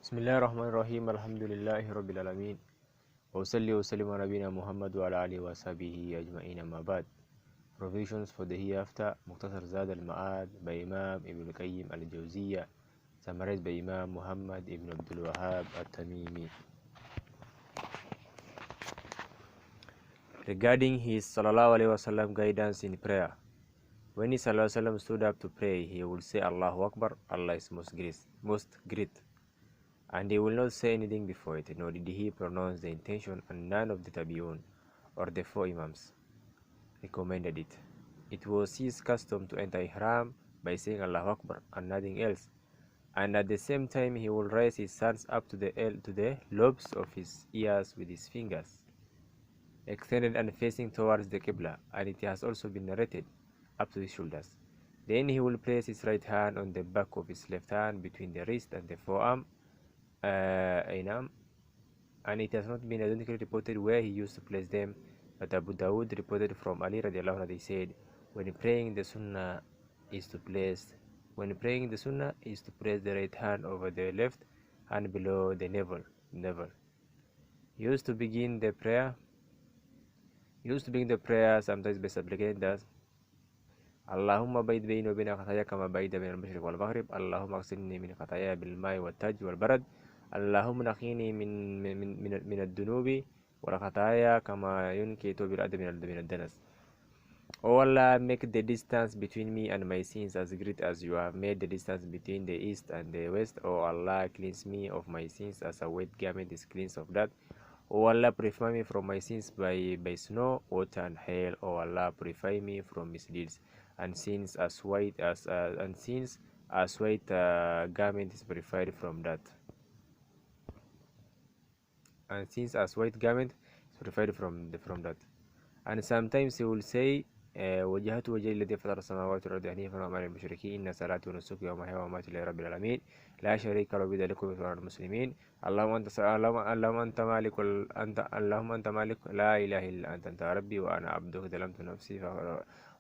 بسم الله الرحمن الرحيم الحمد لله رب العالمين وصلي وسلم على نبينا محمد وعلى آله وصحبه أجمعين أما بعد. Provisions for the Hereafter مختصر زاد المعاد by Imam Ibn al-Qayyim al-Jawziyya, summarized by Imam Muhammad ibn Abdul Wahhab al-Tamimi. Regarding his sallallahu alaihi wasallam guidance in prayer, when he sallallahu alaihi wasallam stood up to pray, he would say Allahu Akbar, Allah is most great. And he will not say anything before it, nor did he pronounce the intention, and none of the Tabi'un or the four Imams recommended it. It was his custom to enter Ihram by saying Allahu Akbar and nothing else, and at the same time he will raise his hands up to the lobes of his ears with his fingers extended and facing towards the Qibla, and it has also been narrated up to his shoulders. Then he will place his right hand on the back of his left hand between the wrist and the forearm, and it has not been identically reported where he used to place them, but Abu Dawud reported from Ali radiallahu anhu, he said, when praying the sunnah is to place the right hand over the left hand below the navel. He used to begin the prayer sometimes by supplicating thus: اللهم بيد بيني وبين خطاياي كما بعيد بين المشرق والمغرب، اللهم اغسلني من خطاياي بالماء والثلج والبرد، اللهم نقيني من الذنوب والخطايا كما ينقي الثوب الأبيض من الدنس. O Allah, make the distance between me and my sins as great as you have made the distance between the east and the west. O Allah, cleanse me of my sins as a wet garment is cleansed of that. O Allah, purify me from my sins by snow, water, and hail. O Allah, purify me from misdeeds and sins as white garment is purified from that. And sins as white garment is purified from that. And sometimes he will say, وجهت وجهي الذي فطر السماوات والأرض حنيفا وما أنا من المشركين إن صلاتي ونسكي ومحياي ومماتي لله رب العالمين لا شريك له بذلك أمرت وأنا من المسلمين. اللهم أنت مالك لا إله إلا أنت ربي وأنا عبدك ظلمت نفسي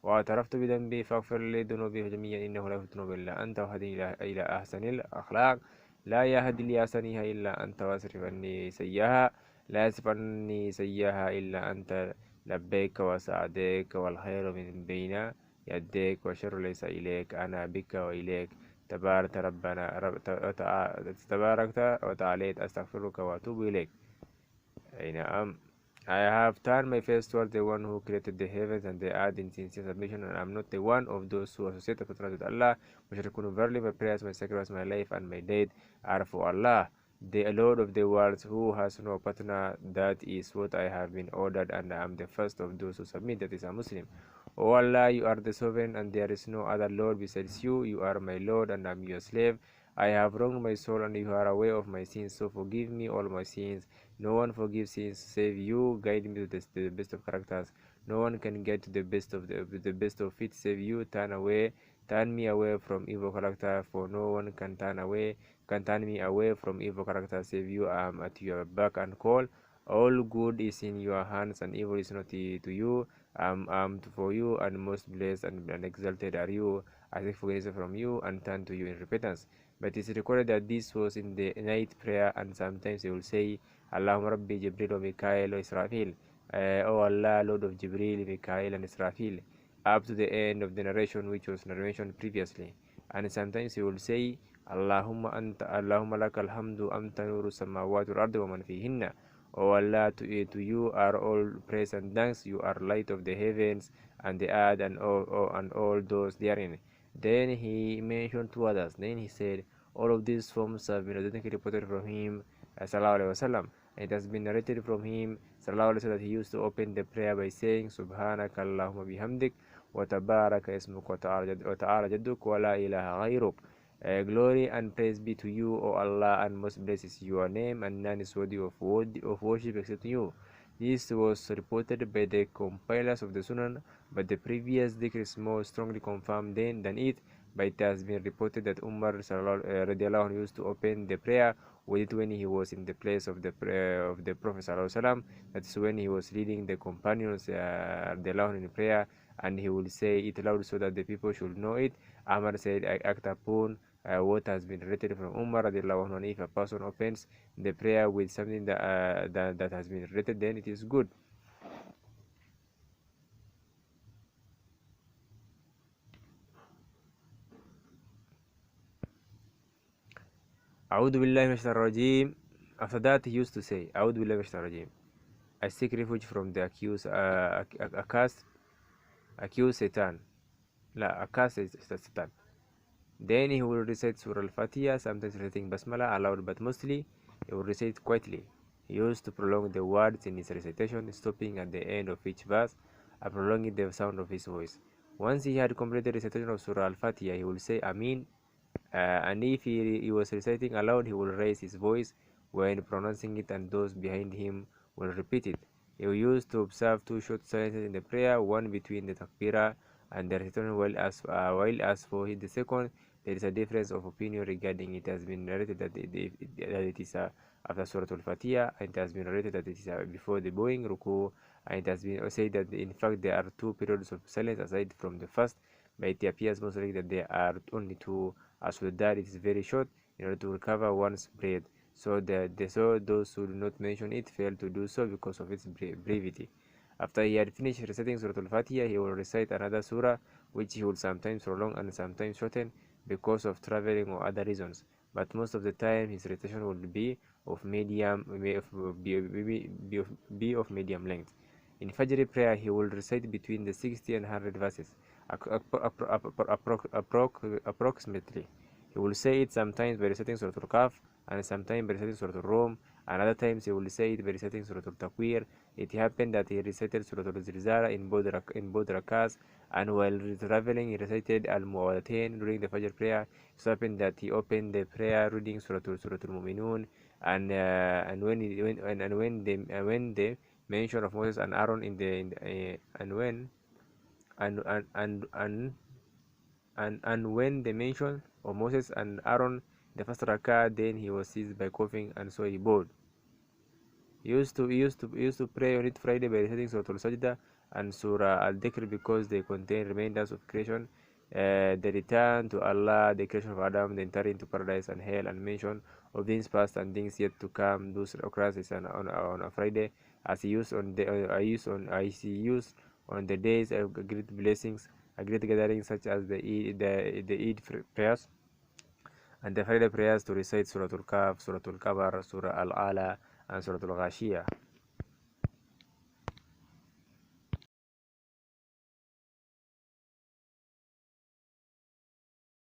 واعترفت بذنبي فاغفر لي ذنوبي جميعا إنه لا يغفر الذنوب إلا أنت وهدني إلى أحسن الأخلاق لا يهدي لأحسنها إلا أنت واصرف عني سيئها لا يصرف عني سيئها إلا أنت لبيك وسعديك والخير من بين يديك والشر ليس إليك أنا بك وإليك تبارك تباركت وتعاليت أستغفرك وأتوب إليك. نعم. I have turned my face toward the one who created the heavens and the earth in sincere submission, and I am not the one of those who associate the partners with Allah. Verily, my prayers, my sacrifice, my life, and my death are for Allah, the Lord of the worlds, who has no partner. That is what I have been ordered, and I am the first of those who submit, that is a Muslim. O Allah, you are the sovereign, and there is no other Lord besides you. You are my Lord, and I am your slave. I have wronged my soul, and you are aware of my sins, so forgive me all my sins. No one forgives sins save you. Guide me to the best of characters. No one can get to the best of the best of it save you. Turn me away from evil character, for no one can turn me away from evil character save you. I am at your back and call. All good is in your hands, and evil is not to you. For you, and most blessed and exalted are you. I seek forgiveness from you and turn to you in repentance. But it is recorded that this was in the night prayer, and sometimes he will say, Allahumma Rabbi Jibril wa Mikael wa Israfil. O Allah, Lord of Jibril, Mikael, and Israfil, up to the end of the narration which was mentioned previously. And sometimes he will say, Allahumma lakal hamdu anta nuru samawati wal ardi wa man fihinna. O Allah, to you are all praise and thanks. You are light of the heavens and the earth and all those therein. Then he mentioned two others. Then he said, all of these forms have been authentically reported from him, sallallahu alaihi wasallam. It has been narrated from him, sallallahu alaihi wasallam, that he used to open the prayer by saying, Subhanaka Allahumma bihamdik, wa tabaraka ismuk, wa ta'ala jadduk, wa la ilaha ghayruk. Glory and praise be to you, O Allah, and most blessed is your name, and none is worthy of worship except you. This was reported by the compilers of the Sunan, but the previous dhikr is more strongly confirmed than it. But it has been reported that Umar radiallahu anhu used to open the prayer with it when he was in the place of the Prophet sallallahu. That is when he was leading the companions radiallahu anhu in prayer, and he would say it loud so that the people should know it. Amr said, I act upon what has been written from Umar radiallahu anhu. If a person opens the prayer with something that has been written, then it is good. أعوذ بالله من الشيطان الرجيم. After that, he used to say, أعوذ بالله من الشيطان الرجيم. I seek refuge from the accused Satan. لا, accused Satan. Then he will recite Surah Al-Fatiha, sometimes reciting Basmala aloud, but mostly he will recite quietly. He used to prolong the words in his recitation, stopping at the end of each verse and prolonging the sound of his voice. Once he had completed recitation of Surah Al-Fatiha, he will say Amin, and if he was reciting aloud, he will raise his voice when pronouncing it, and those behind him will repeat it. He used to observe 2 short silences in the prayer, one between the takbirah and the recitation, while as for the second, there is a difference of opinion regarding it. Has been narrated that it is after Surah Al-Fatiha, and it has been narrated that it is before the bowing ruku, and it has been said that in fact there are 2 periods of silence aside from the first, but it appears most likely that there are only 2, as with that it is very short in order to recover one's breath. So those who do not mention it fail to do so because of its brevity. After he had finished reciting Surah Al-Fatiha, he will recite another surah, which he would sometimes prolong and sometimes shorten because of traveling or other reasons. But most of the time, his recitation would be of medium length. In Fajr prayer, he will recite between the 60 and 100 verses, approximately. He will say it sometimes by reciting Surah Al-Kahf, and sometimes by reciting Surah Al-Rum, and other times he will say it by reciting Surah Al-Takwir. It happened that he recited Surah Al-Zilzala in both rakahs, and while traveling he recited Al-Mu'awwidhatayn during the Fajr prayer. It happened that he opened the prayer reading Surah Al-Mu'minun, and when the mention of Moses and Aaron and when the mention of Moses and Aaron the first rakah, then he was seized by coughing, and so he bowed. He used to pray on it Friday by reciting Surah Al-Sajdah and Surah Al-Dhikr because they contain reminders of creation, the return to Allah, the creation of Adam, the entry into paradise and hell, and mention of things past and things yet to come. Those occurrences on a Friday, as he used on the days of great blessings, a great gathering such as the Eid prayers and the Friday prayers, to recite Surah Al-Kahf, Surah Al-Kabar, Surah Al-Ala, and Surah Al-Ghashiyah.